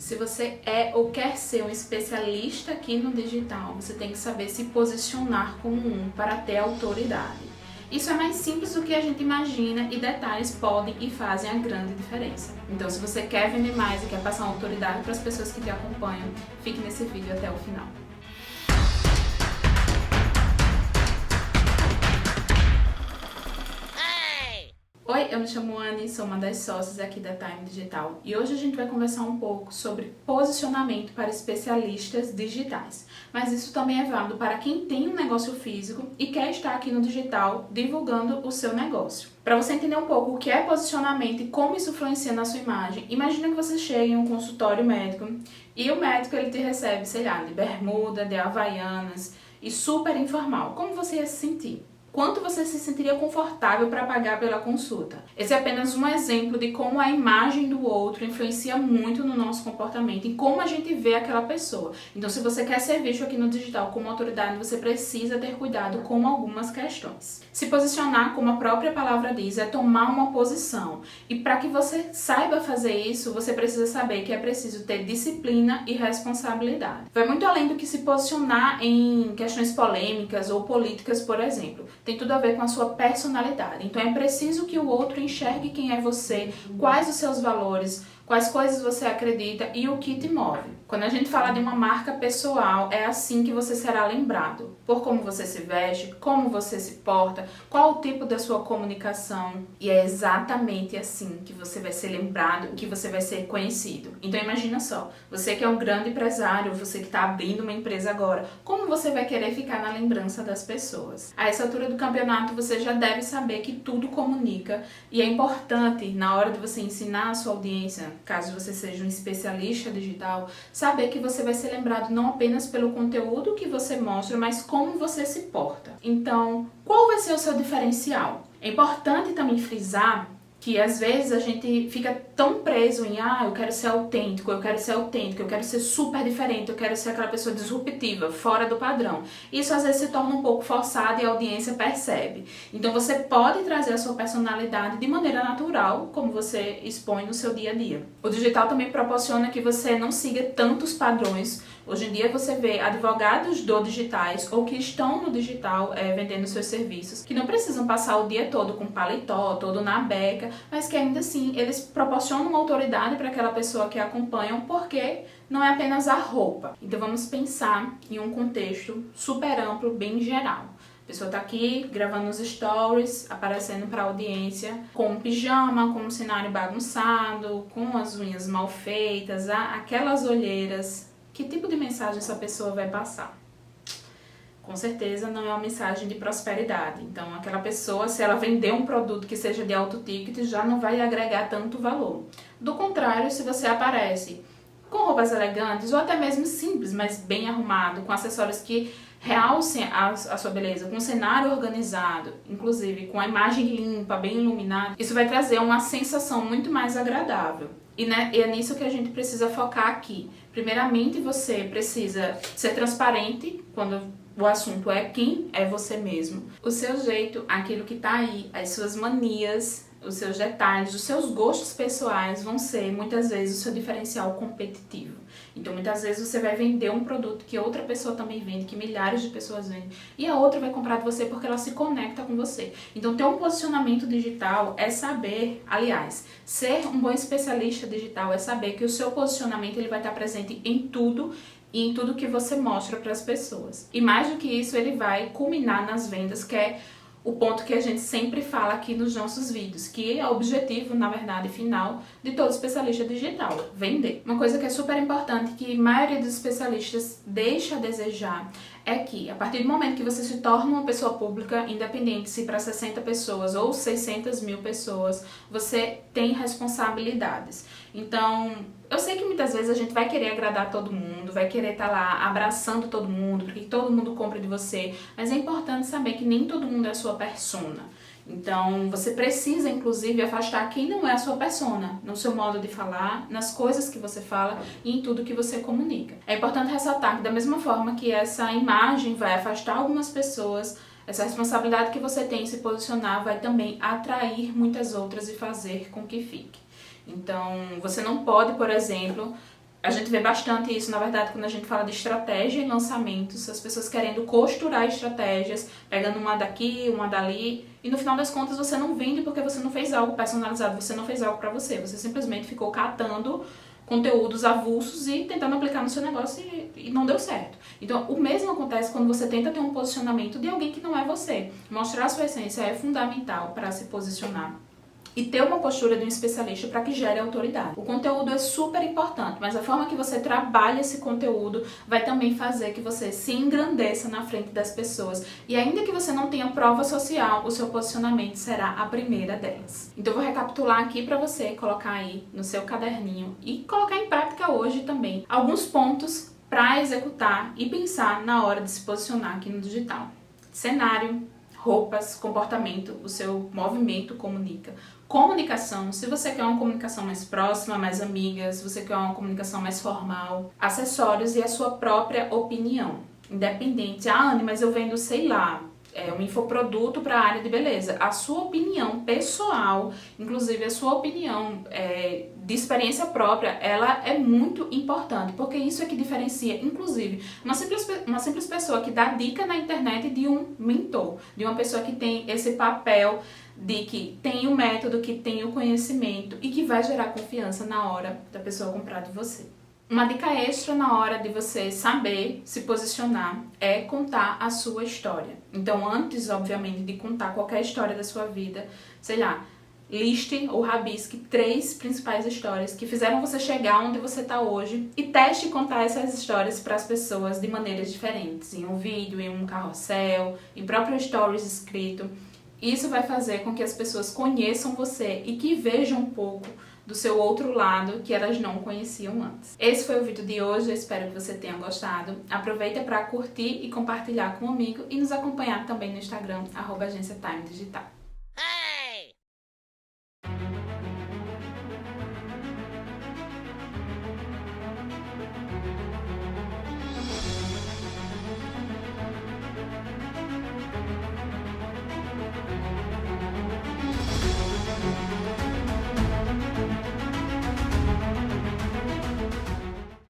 Se você é ou quer ser um especialista aqui no digital, você tem que saber se posicionar como um para ter autoridade. Isso é mais simples do que a gente imagina e detalhes podem e fazem a grande diferença. Então, se você quer vender mais e quer passar uma autoridade para as pessoas que te acompanham, fique nesse vídeo até o final. Oi, eu me chamo Anne, sou uma das sócias aqui da Time Digital e hoje a gente vai conversar um pouco sobre posicionamento para especialistas digitais. Mas isso também é válido para quem tem um negócio físico e quer estar aqui no digital divulgando o seu negócio. Para você entender um pouco o que é posicionamento e como isso influencia na sua imagem, imagina que você chega em um consultório médico e o médico ele te recebe, sei lá, de bermuda, de havaianas e super informal. Como você ia se sentir? Quanto você se sentiria confortável para pagar pela consulta? Esse é apenas um exemplo de como a imagem do outro influencia muito no nosso comportamento e como a gente vê aquela pessoa. Então, se você quer ser visto aqui no digital como autoridade, você precisa ter cuidado com algumas questões. Se posicionar, como a própria palavra diz, é tomar uma posição. E para que você saiba fazer isso, você precisa saber que é preciso ter disciplina e responsabilidade. Vai muito além do que se posicionar em questões polêmicas ou políticas, por exemplo. Tem tudo a ver com a sua personalidade. Então é preciso que o outro enxergue quem é você, quais os seus valores, quais coisas você acredita e o que te move. Quando a gente fala de uma marca pessoal, é assim que você será lembrado. Por como você se veste, como você se porta, qual o tipo da sua comunicação. E é exatamente assim que você vai ser lembrado, que você vai ser conhecido. Então imagina só, você que é um grande empresário, você que está abrindo uma empresa agora, como você vai querer ficar na lembrança das pessoas? A essa altura do campeonato, você já deve saber que tudo comunica e é importante, na hora de você ensinar a sua audiência, caso você seja um especialista digital, saber que você vai ser lembrado não apenas pelo conteúdo que você mostra, mas como você se porta. Então, qual vai ser o seu diferencial? É importante também frisar que às vezes a gente fica tão preso em eu quero ser autêntico, eu quero ser super diferente, eu quero ser aquela pessoa disruptiva, fora do padrão. Isso às vezes se torna um pouco forçado e a audiência percebe. Então você pode trazer a sua personalidade de maneira natural, como você expõe no seu dia a dia. O digital também proporciona que você não siga tantos padrões. Hoje em dia você vê advogados do digitais ou que estão no digital vendendo seus serviços, que não precisam passar o dia todo com paletó, todo na beca, mas que ainda assim eles proporcionam autoridade para aquela pessoa que acompanham, porque não é apenas a roupa. Então vamos pensar em um contexto super amplo, bem geral. A pessoa está aqui gravando os stories, aparecendo para a audiência com um pijama, com um cenário bagunçado, com as unhas mal feitas, aquelas olheiras. Que tipo de mensagem essa pessoa vai passar? Com certeza não é uma mensagem de prosperidade. Então, aquela pessoa, se ela vender um produto que seja de alto ticket, já não vai agregar tanto valor. Do contrário, se você aparece com roupas elegantes ou até mesmo simples, mas bem arrumado, com acessórios que realcem a sua beleza, com um cenário organizado, inclusive com a imagem limpa, bem iluminada, isso vai trazer uma sensação muito mais agradável. E é nisso que a gente precisa focar aqui. Primeiramente, você precisa ser transparente quando o assunto é quem é você mesmo. O seu jeito, aquilo que tá aí, as suas manias, os seus detalhes, os seus gostos pessoais vão ser, muitas vezes, o seu diferencial competitivo. Então, muitas vezes, você vai vender um produto que outra pessoa também vende, que milhares de pessoas vendem, e a outra vai comprar de você porque ela se conecta com você. Então, ter um posicionamento digital é saber, aliás, ser um bom especialista digital é saber que o seu posicionamento ele vai estar presente em tudo e em tudo que você mostra para as pessoas. E mais do que isso, ele vai culminar nas vendas, que é o ponto que a gente sempre fala aqui nos nossos vídeos, que é o objetivo, na verdade, final de todo especialista digital, vender. Uma coisa que é super importante, que a maioria dos especialistas deixa a desejar, é que a partir do momento que você se torna uma pessoa pública, independente se para 60 pessoas ou 600 mil pessoas, você tem responsabilidades. Então, eu sei que muitas vezes a gente vai querer agradar todo mundo, vai querer estar lá abraçando todo mundo, porque todo mundo compra de você, mas é importante saber que nem todo mundo é a sua persona. Então, você precisa, inclusive, afastar quem não é a sua persona, no seu modo de falar, nas coisas que você fala e em tudo que você comunica. É importante ressaltar que, da mesma forma que essa imagem vai afastar algumas pessoas, essa responsabilidade que você tem em se posicionar vai também atrair muitas outras e fazer com que fique. Então, você não pode, por exemplo, A gente vê bastante isso, na verdade, quando a gente fala de estratégia em lançamentos, as pessoas querendo costurar estratégias, pegando uma daqui, uma dali, e no final das contas você não vende porque você não fez algo personalizado, você não fez algo pra você simplesmente ficou catando conteúdos avulsos e tentando aplicar no seu negócio e não deu certo. Então, o mesmo acontece quando você tenta ter um posicionamento de alguém que não é você. Mostrar a sua essência é fundamental para se posicionar e ter uma postura de um especialista para que gere autoridade. O conteúdo é super importante, mas a forma que você trabalha esse conteúdo vai também fazer que você se engrandeça na frente das pessoas. E ainda que você não tenha prova social, o seu posicionamento será a primeira delas. Então eu vou recapitular aqui para você colocar aí no seu caderninho e colocar em prática hoje também alguns pontos para executar e pensar na hora de se posicionar aqui no digital. Cenário, roupas, comportamento, o seu movimento comunica. Comunicação, se você quer uma comunicação mais próxima, mais amiga, se você quer uma comunicação mais formal. Acessórios e a sua própria opinião. Independente, Anne, mas eu vendo, sei lá, um infoproduto para a área de beleza. A sua opinião pessoal, inclusive a sua opinião de experiência própria, ela é muito importante, porque isso é que diferencia, inclusive, uma simples pessoa que dá dica na internet de um mentor, de uma pessoa que tem esse papel de que tem o método, que tem o conhecimento e que vai gerar confiança na hora da pessoa comprar de você. Uma dica extra na hora de você saber se posicionar é contar a sua história. Então, antes, obviamente, de contar qualquer história da sua vida, sei lá, liste ou rabisque 3 principais histórias que fizeram você chegar onde você está hoje e teste contar essas histórias para as pessoas de maneiras diferentes, em um vídeo, em um carrossel, em próprio stories escrito. Isso vai fazer com que as pessoas conheçam você e que vejam um pouco do seu outro lado que elas não conheciam antes. Esse foi o vídeo de hoje, eu espero que você tenha gostado. Aproveita para curtir e compartilhar com um amigo e nos acompanhar também no Instagram, @AgenciaTimeDigital.